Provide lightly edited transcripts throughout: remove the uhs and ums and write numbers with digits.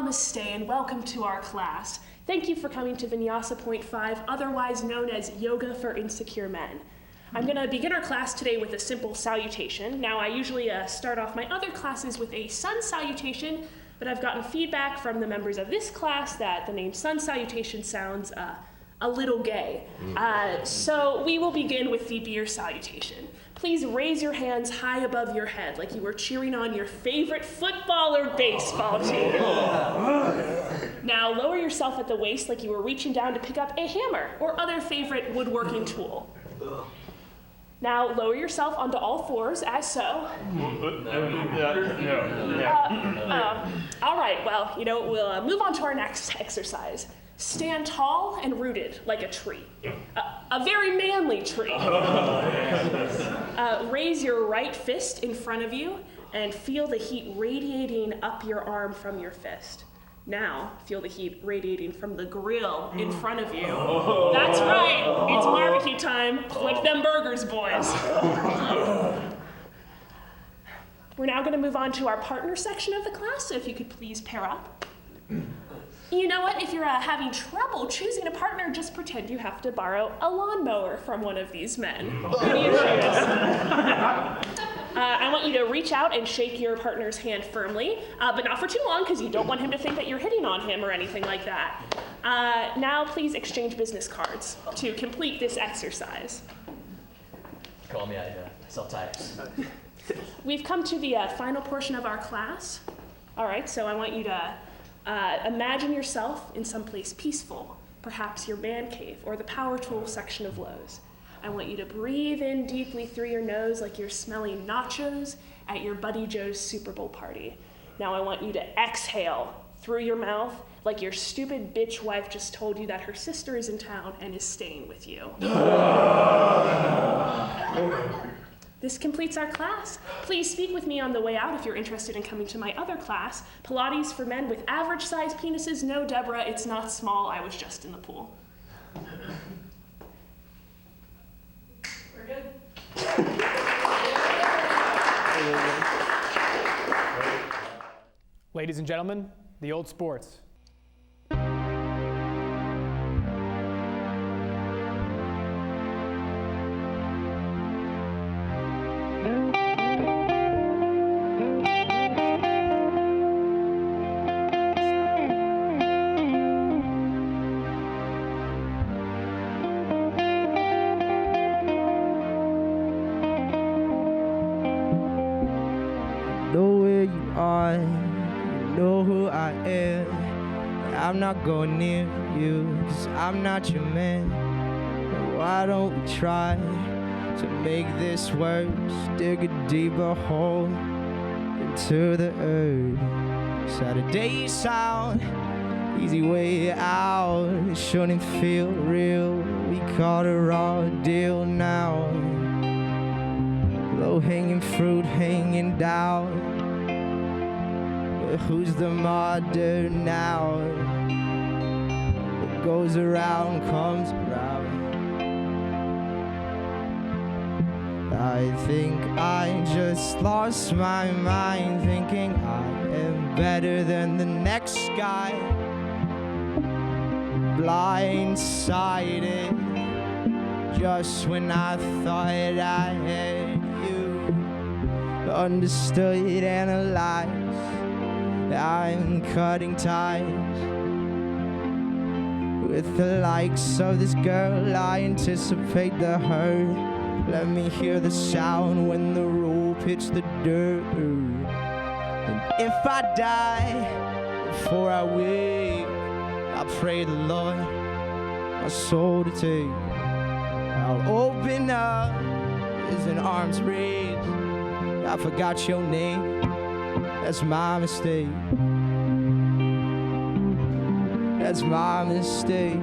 Namaste and welcome to our class. Thank you for coming to Vinyasa Point 5, otherwise known as Yoga for Insecure Men. I'm going to begin our class today with a simple salutation. Now, I usually start off my other classes with a sun salutation, but I've gotten feedback from the members of this class that the name sun salutation sounds a little gay. So we will begin with the beer salutation. Please raise your hands high above your head like you were cheering on your favorite football or baseball team. Now lower yourself at the waist like you were reaching down to pick up a hammer or other favorite woodworking tool. Now lower yourself onto all fours as so. All right, well, we'll move on to our next exercise. Stand tall and rooted like a tree, a very manly tree. Raise your right fist in front of you and feel the heat radiating up your arm from your fist. Now, feel the heat radiating from the grill in front of you. That's right, it's barbecue time. Flip them burgers, boys. We're now gonna move on to our partner section of the class, so if you could please pair up. You know what, if you're having trouble choosing a partner, just pretend you have to borrow a lawnmower from one of these men. Who do you choose? I want you to reach out and shake your partner's hand firmly, but not for too long because you don't want him to think that you're hitting on him or anything like that. Now please exchange business cards to complete this exercise. Call me, I sell tires. We've come to the final portion of our class. All right, so I want you to imagine yourself in some place peaceful, perhaps your man cave or the power tool section of Lowe's. I want you to breathe in deeply through your nose like you're smelling nachos at your buddy Joe's Super Bowl party. Now I want you to exhale through your mouth like your stupid bitch wife just told you that her sister is in town and is staying with you. This completes our class. Please speak with me on the way out if you're interested in coming to my other class, Pilates for men with average-sized penises. No, Deborah, it's not small. I was just in the pool. We're good. Ladies and gentlemen, the old sports. I'm not going near you, 'cause I'm not your man. Why don't we try to make this worse? Dig a deeper hole into the earth. Saturday sound, easy way out. It shouldn't feel real. We caught a raw deal now. Low-hanging fruit hanging down. But who's the martyr now? What goes around comes around. I think I just lost my mind, thinking I am better than the next guy. Blindsided, just when I thought I had you understood, analyzed. I'm cutting ties with the likes of this girl. I anticipate the hurt. Let me hear the sound when the roll hits the dirt. And if I die before I wake, I pray the Lord my soul to take. I'll open up as an arms raised. I forgot your name. That's my mistake. That's my mistake.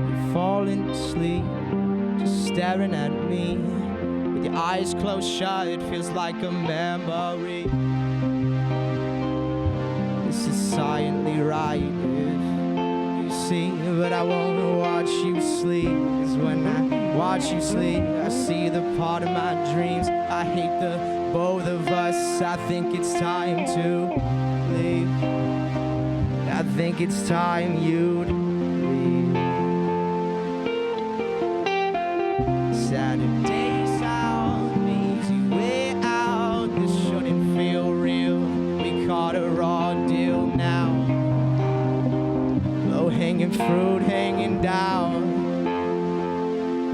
You're falling asleep, just staring at me. With your eyes closed shut, it feels like a memory. This is silently right if you see, but I won't watch you sleep. 'Cause when I watch you sleep, I see the part of my dreams. I hate the both of us. I think it's time to leave. I think it's time you'd leave. Saturday sound, easy way out. This shouldn't feel real. We caught a raw deal now. Low-hanging fruit hanging down.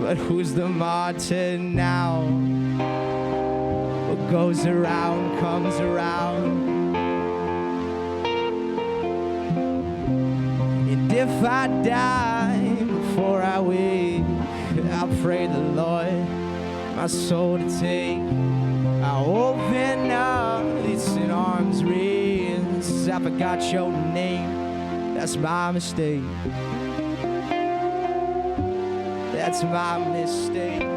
But who's the martyr now? What goes around comes around. And if I die before I wake, I'll pray the Lord my soul to take. I'll open up, it's in arms raised. I forgot your name, that's my mistake. That's my mistake.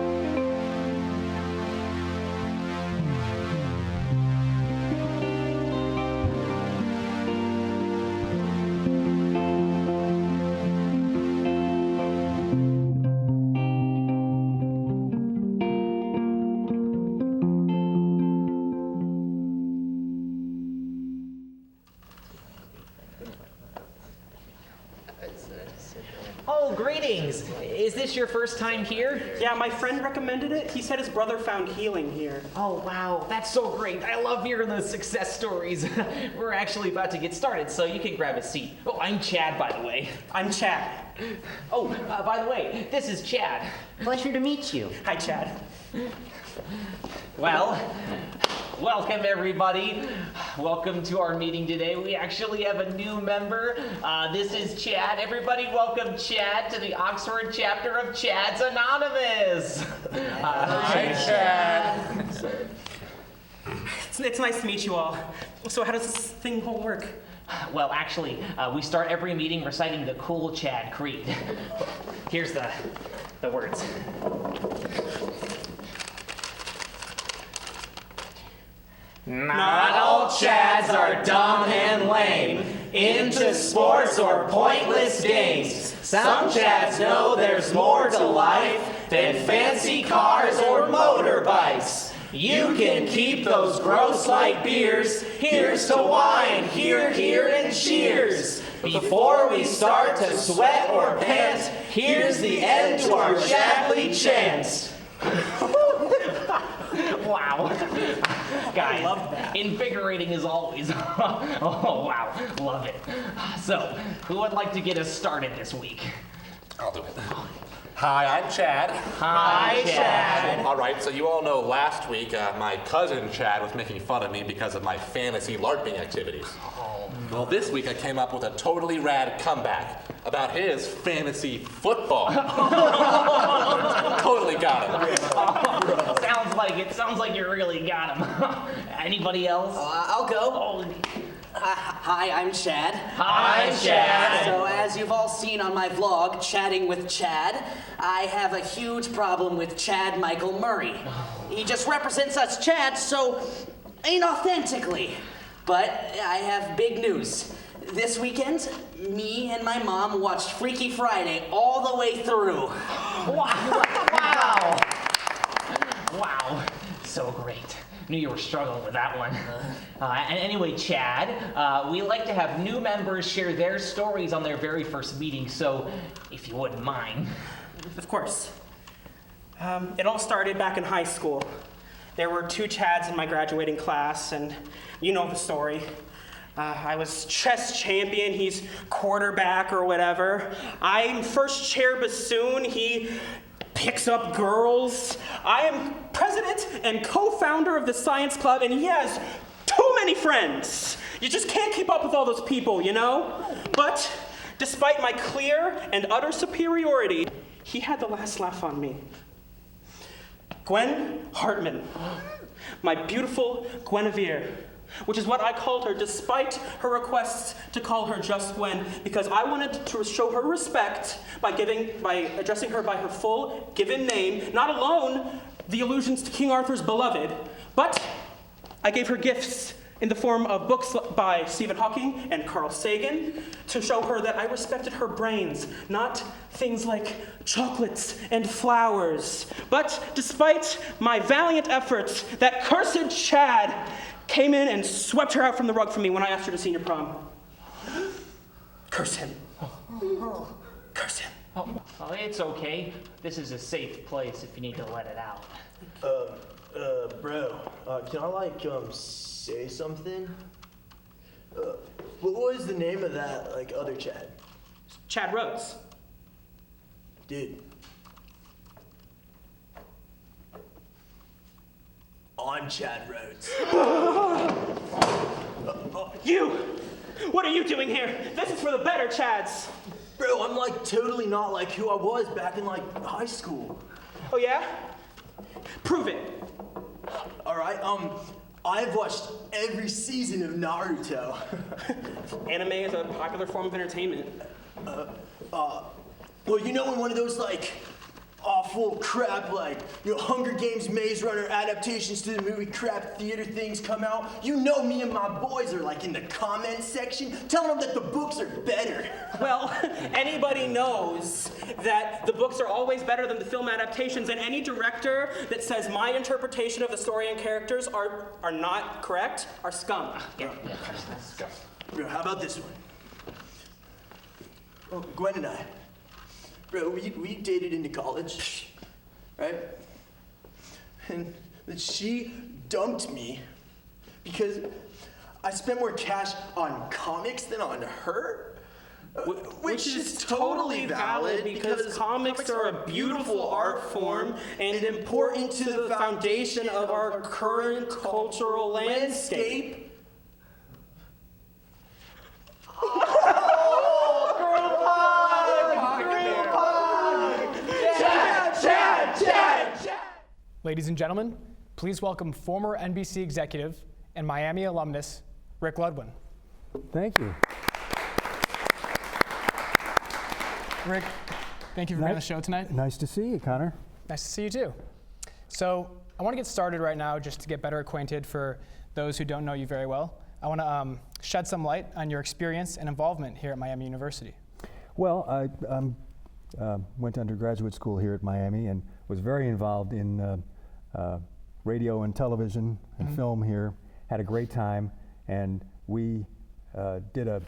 Oh, greetings! Is this your first time here? Yeah, my friend recommended it. He said his brother found healing here. Oh, wow, that's so great. I love hearing those success stories. We're actually about to get started, so you can grab a seat. Oh, I'm Chad, by the way. I'm Chad. Oh, by the way, this is Chad. Pleasure to meet you. Hi, Chad. Well, welcome everybody. Welcome to our meeting today. We actually have a new member. This is Chad. Everybody welcome Chad to the Oxford chapter of Chad's Anonymous. Hi, Chad. It's nice to meet you all. So how does this thing all work? Well, actually, we start every meeting reciting the cool Chad Creed. Here's the words. Not all Chads are dumb and lame, into sports or pointless games. Some Chads know there's more to life than fancy cars or motorbikes. You can keep those gross light beers. Here's to wine, here, and cheers. Before we start to sweat or pant, here's the end to our Chadley chants. Wow. Guys, I love that. Invigorating as always. Oh, wow. Love it. So, who would like to get us started this week? I'll do it. Hi, I'm Chad. Hi, Chad. All right, so you all know last week my cousin Chad was making fun of me because of my fantasy LARPing activities. Well, this week I came up with a totally rad comeback about his fantasy football. Totally got him. Sounds like it. Sounds like you really got him. Anybody else? I'll go. Oh, Hi, I'm Chad. hi, Chad. So as you've all seen on my vlog, Chatting with Chad, I have a huge problem with Chad Michael Murray. He just represents us Chads so inauthentically. But I have big news. This weekend, me and my mom watched Freaky Friday all the way through. Wow. Wow. So great. Knew you were struggling with that one. And anyway, Chad, we like to have new members share their stories on their very first meeting, so if you wouldn't mind. Of course. It all started back in high school. There were 2 Chads in my graduating class, and you know the story. I was chess champion, he's quarterback or whatever. I'm first chair bassoon, he picks up girls. I am president and co-founder of the science club, and he has too many friends. You just can't keep up with all those people, you know? But despite my clear and utter superiority, he had the last laugh on me. Gwen Hartman, my beautiful Guinevere, which is what I called her despite her requests to call her just Gwen, because I wanted to show her respect by addressing her by her full given name, not alone the allusions to King Arthur's beloved, but I gave her gifts in the form of books by Stephen Hawking and Carl Sagan, to show her that I respected her brains, not things like chocolates and flowers. But despite my valiant efforts, that cursed Chad came in and swept her out from the rug for me when I asked her to senior prom. Curse him. Curse him. Oh, it's okay. This is a safe place if you need to let it out. Bro, can I, say something? What was the name of that, other Chad? Chad Rhodes. Dude. I'm Chad Rhodes. You! What are you doing here? This is for the better Chads. Bro, I'm totally not like who I was back in high school. Oh yeah? Prove it. All right, I've watched every season of Naruto. Anime is a popular form of entertainment. Well, in one of those awful crap Hunger Games Maze Runner adaptations to the movie crap theater things come out, me and my boys are in the comment section telling them that the books are better. Well, anybody knows that the books are always better than the film adaptations, and any director that says my interpretation of the story and characters are not correct are scum. Yeah. Bro, how about this one? Oh, Gwen and I. Bro, we dated into college, right? And then she dumped me because I spent more cash on comics than on her. Which is totally valid because comics are a beautiful art form and important to the foundation of our current cultural landscape. Ladies and gentlemen, please welcome former NBC executive and Miami alumnus, Rick Ludwin. Thank you. Rick, thank you for being on the show tonight. Nice to see you, Connor. Nice to see you too. So I want to get started right now just to get better acquainted for those who don't know you very well. I want to shed some light on your experience and involvement here at Miami University. Well, I went to undergraduate school here at Miami and was very involved in radio and television and film here. Had a great time, and we did a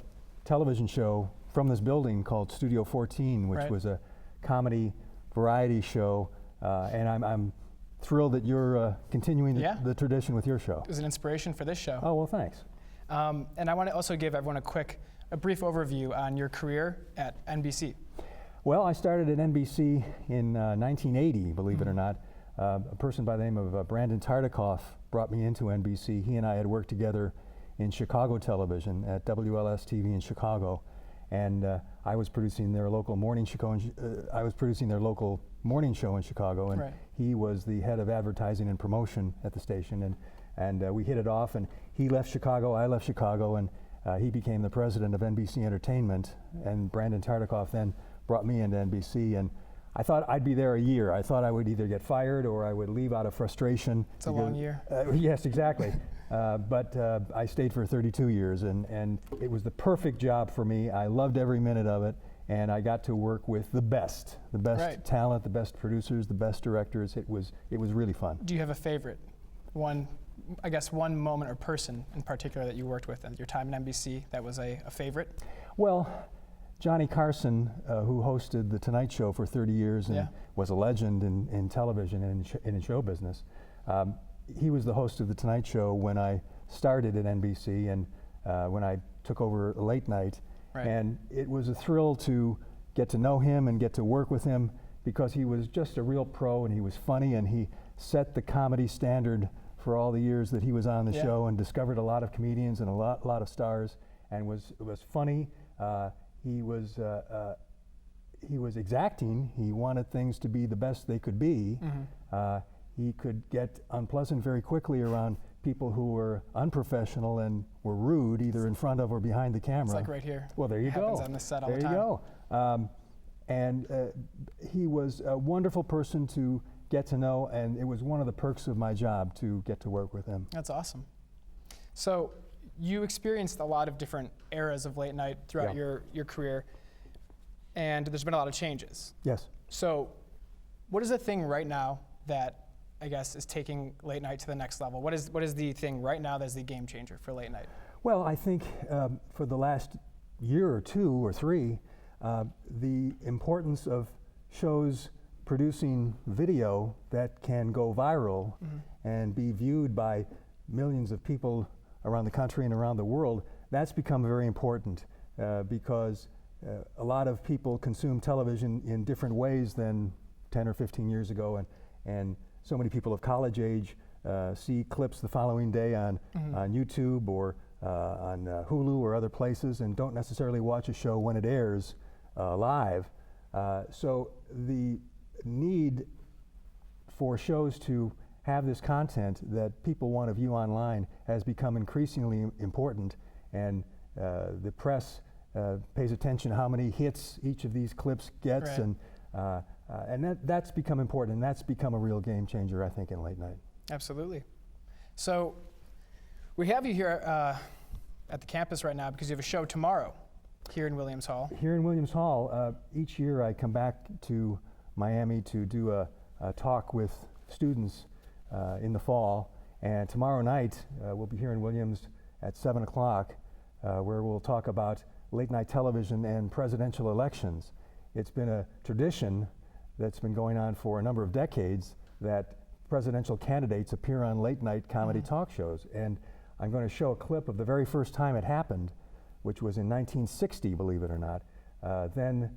television show from this building called Studio 14, which was a comedy variety show, and I'm thrilled that you're continuing the tradition with your show. It was an inspiration for this show. Oh, well, thanks. And I want to also give everyone a brief overview on your career at NBC. Well, I started at NBC in 1980, believe it or not. A person by the name of Brandon Tartikoff brought me into NBC. He and I had worked together in Chicago television at WLS-TV in Chicago, and I was producing their local morning show. In Chicago, and he was the head of advertising and promotion at the station, and we hit it off. And he left Chicago, I left Chicago, and he became the president of NBC Entertainment. And Brandon Tartikoff then brought me into NBC, and I thought I'd be there a year. I thought I would either get fired or I would leave out of frustration. It's a long year. Yes, exactly. But I stayed for 32 years, and it was the perfect job for me. I loved every minute of it, and I got to work with the best talent, the best producers, the best directors. It was really fun. Do you have a favorite? One moment or person in particular that you worked with at your time in NBC that was a favorite? Well, Johnny Carson, who hosted The Tonight Show for 30 years and was a legend in television and in show business. He was the host of The Tonight Show when I started at NBC and when I took over late night. And it was a thrill to get to know him and get to work with him because he was just a real pro and he was funny and he set the comedy standard for all the years that he was on the show and discovered a lot of comedians and a lot of stars and was funny. He was exacting. He wanted things to be the best they could be. He could get unpleasant very quickly around people who were unprofessional and were rude, either in front of or behind the camera. It's like right here. Well, there you go. Happens on this set all there the time. You go. And he was a wonderful person to get to know, and it was one of the perks of my job to get to work with him. That's awesome. So you experienced a lot of different eras of late night throughout your career, and there's been a lot of changes. Yes. So what is the thing right now that I guess is taking late night to the next level? What is the thing right now that's the game changer for late night? Well, I think for the last year or two or three, the importance of shows producing video that can go viral and be viewed by millions of people around the country and around the world, that's become very important because a lot of people consume television in different ways than 10 or 15 years ago, and so many people of college age see clips the following day on YouTube or on Hulu or other places and don't necessarily watch a show when it airs live. So the need for shows to have this content that people want to view online has become increasingly important, and the press pays attention to how many hits each of these clips gets, and that's become important, and that's become a real game changer, I think, in late night. Absolutely. So we have you here at the campus right now because you have a show tomorrow here in Williams Hall. Here in Williams Hall, each year I come back to Miami to do a talk with students in the fall, and tomorrow night we'll be here in Williams at 7 o'clock where we'll talk about late night television and presidential elections. It's been a tradition that's been going on for a number of decades that presidential candidates appear on late night comedy talk shows, and I'm going to show a clip of the very first time it happened, which was in 1960, believe it or not. Then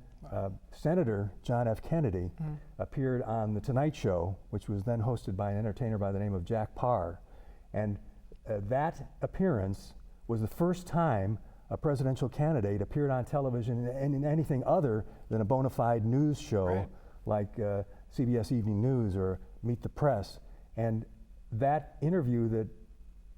Senator John F. Kennedy appeared on The Tonight Show, which was then hosted by an entertainer by the name of Jack Parr. And that appearance was the first time a presidential candidate appeared on television in anything other than a bona fide news show like CBS Evening News or Meet the Press. And that interview that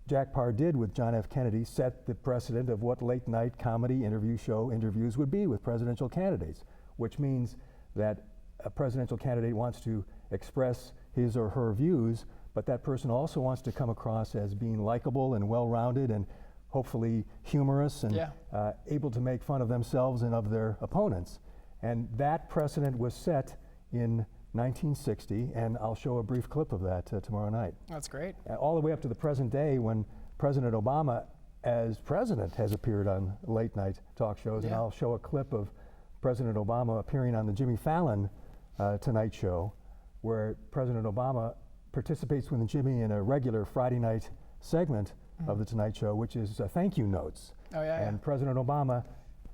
Jack Parr did with John F. Kennedy set the precedent of what late night comedy interviews would be with presidential candidates, which means that a presidential candidate wants to express his or her views, but that person also wants to come across as being likable and well-rounded and hopefully humorous and able to make fun of themselves and of their opponents. And that precedent was set in 1960, and I'll show a brief clip of that tomorrow night. That's great. All the way up to the present day when President Obama, as president, has appeared on late night talk shows, and I'll show a clip of President Obama appearing on the Jimmy Fallon Tonight Show, where President Obama participates with Jimmy in a regular Friday night segment of the Tonight Show, which is thank you notes. And President Obama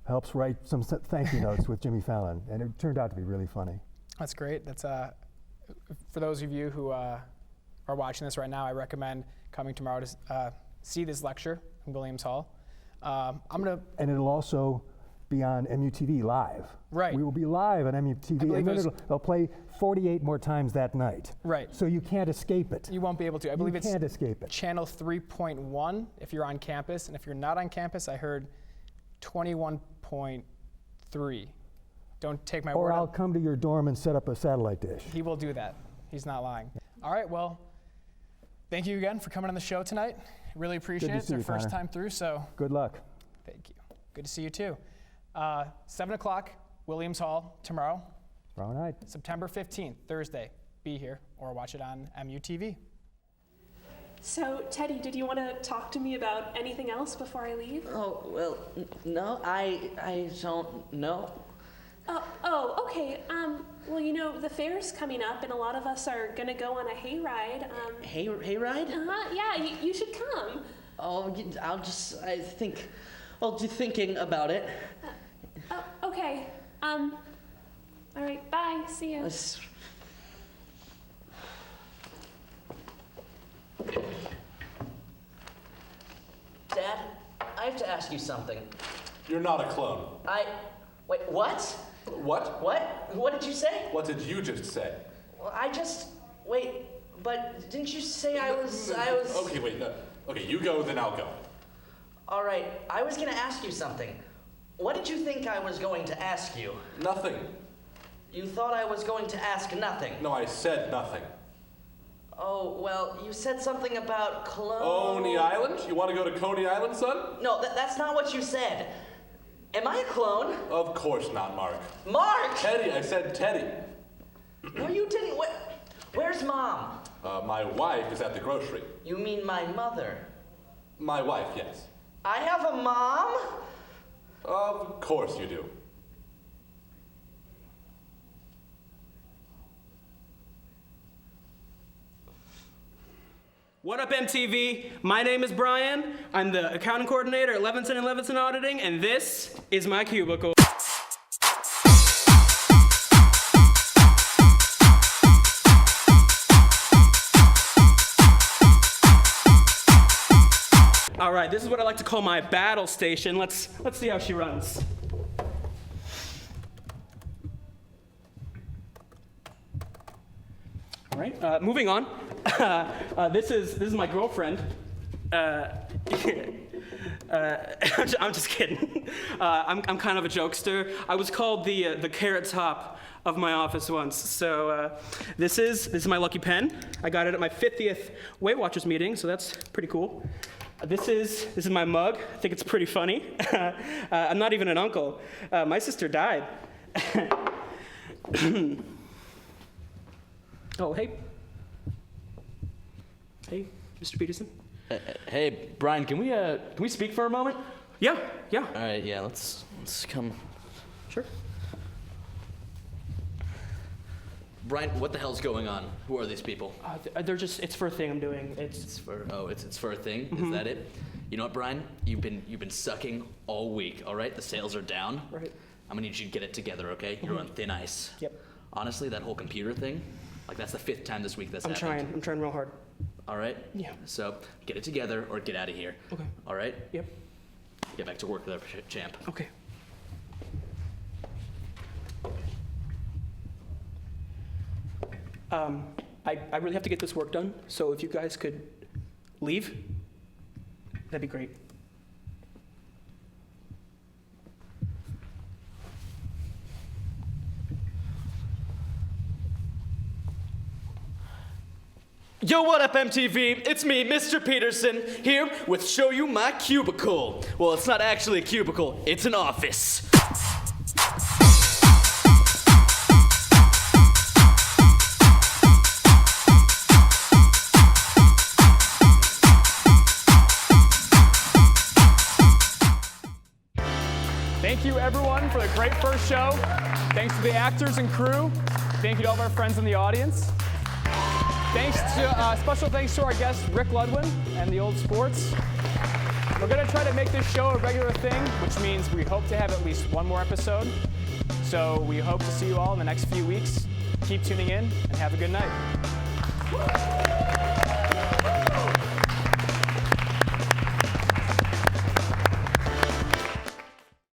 helps write some thank you notes with Jimmy Fallon, and it turned out to be really funny. That's great. That's for those of you who are watching this right now, I recommend coming tomorrow to see this lecture in Williams Hall. And it'll also be on MUTV live. Right. We will be live on MUTV, and then they'll play 48 more times that night. Right. So you can't escape it. You won't be able to. I believe you can't escape it. Channel 3.1 if you're on campus, and if you're not on campus, I heard 21.3. Don't take my word. Or I'll come to your dorm and set up a satellite dish. He will do that. He's not lying. All right, well, thank you again for coming on the show tonight. Really appreciate it. It's our first time through, so. Good luck. Thank you. Good to see you too. 7 o'clock, Williams Hall tomorrow. Tomorrow night. September 15th, Thursday. Be here or watch it on MUTV. So, Teddy, did you want to talk to me about anything else before I leave? Oh, well, no, I don't know. Oh, okay. Well, you know, the fair's coming up, and a lot of us are gonna go on a hayride. Hayride? Yeah, you should come. Oh, I'll do thinking about it. Okay. All right, bye. See you. Dad, I have to ask you something. You're not a clone. Wait, what? What? What did you say? What did you just say? Well, wait, but didn't you say I was... Okay, wait, no. Okay, you go, then I'll go. All right, I was gonna ask you something. What did you think I was going to ask you? Nothing. You thought I was going to ask nothing? No, I said nothing. Oh, well, you said something about Coney Island? You want to go to Coney Island, son? No, that's not what you said. Am I a clone? Of course not, Mark. Mark! Teddy, I said Teddy. No, you didn't. Where's Mom? My wife is at the grocery. You mean my mother? My wife, yes. I have a mom? Of course you do. What up, MTV? My name is Brian. I'm the accounting coordinator at Levinson & Levinson Auditing, and this is my cubicle. All right, this is what I like to call my battle station. Let's see how she runs. All right, moving on. This is my girlfriend. I'm just kidding. I'm kind of a jokester. I was called the carrot top of my office once. So this is my lucky pen. I got it at my 50th Weight Watchers meeting, so that's pretty cool. This is my mug. I think it's pretty funny. I'm not even an uncle. My sister died. Oh, hey. Hey, Mr. Peterson. Hey, Brian, can we speak for a moment? Yeah. All right, yeah, let's come. Sure. Brian, what the hell's going on? Who are these people? They're just, it's for a thing I'm doing. It's for a thing? Is that it? You know what, Brian? You've been sucking all week, all right? The sales are down. Right. I'm gonna need you to get it together, okay? You're on thin ice. Yep. Honestly, that whole computer thing, like that's the 5th time this week that's happened. I'm trying real hard. All right? Yeah. So, get it together or get out of here. Okay. All right? Yep. Get back to work there, champ. Okay. I really have to get this work done, so if you guys could leave, that'd be great. Yo, what up, MTV? It's me, Mr. Peterson, here with Show You My Cubicle. Well, it's not actually a cubicle, it's an office. Thank you, everyone, for the great first show. Thanks to the actors and crew. Thank you to all of our friends in the audience. Special thanks to our guest, Rick Ludwin, and the Old Sports. We're going to try to make this show a regular thing, which means we hope to have at least one more episode. So we hope to see you all in the next few weeks. Keep tuning in, and have a good night.